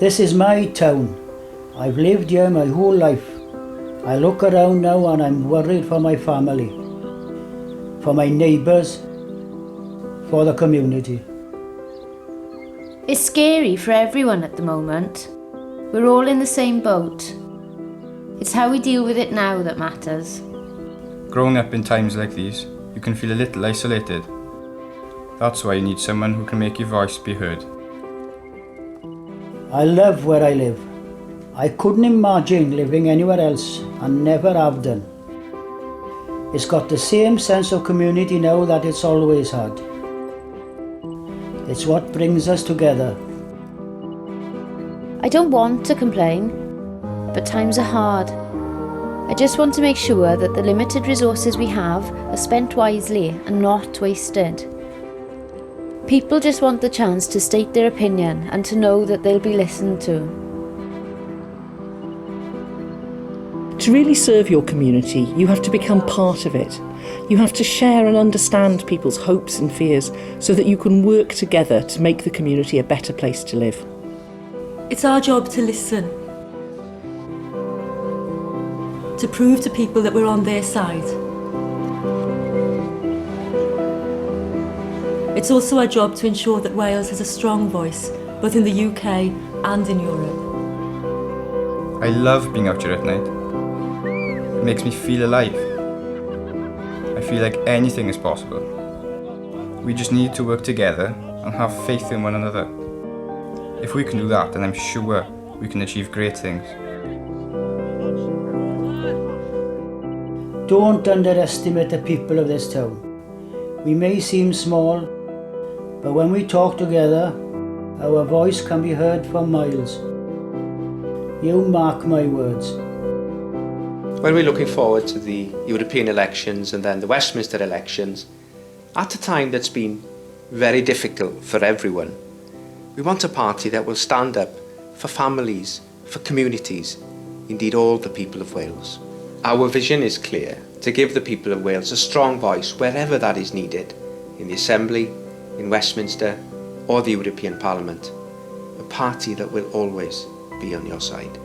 This is my town. I've lived here my whole life. I look around now and I'm worried for my family, for my neighbours, for the community. It's scary for everyone at the moment. We're all in the same boat. It's how we deal with it now that matters. Growing up in times like these, you can feel a little isolated. That's why you need someone who can make your voice be heard. I love where I live. I couldn't imagine living anywhere else and never have done. It's got the same sense of community now that it's always had. It's what brings us together. I don't want to complain, but times are hard. I just want to make sure that the limited resources we have are spent wisely and not wasted. People just want the chance to state their opinion and to know that they'll be listened to. To really serve your community, you have to become part of it. You have to share and understand people's hopes and fears so that you can work together to make the community a better place to live. It's our job to listen, to prove to people that we're on their side. It's also our job to ensure that Wales has a strong voice, both in the UK and in Europe. I love being out here at night. It makes me feel alive. I feel like anything is possible. We just need to work together and have faith in one another. If we can do that, then I'm sure we can achieve great things. Don't underestimate the people of this town. We may seem small, but when we talk together, our voice can be heard for miles. You mark my words. When we're looking forward to the European elections and then the Westminster elections, at a time that's been very difficult for everyone, we want a party that will stand up for families, for communities, indeed all the people of Wales. Our vision is clear: to give the people of Wales a strong voice wherever that is needed, in the Assembly, in Westminster or the European Parliament. A party that will always be on your side.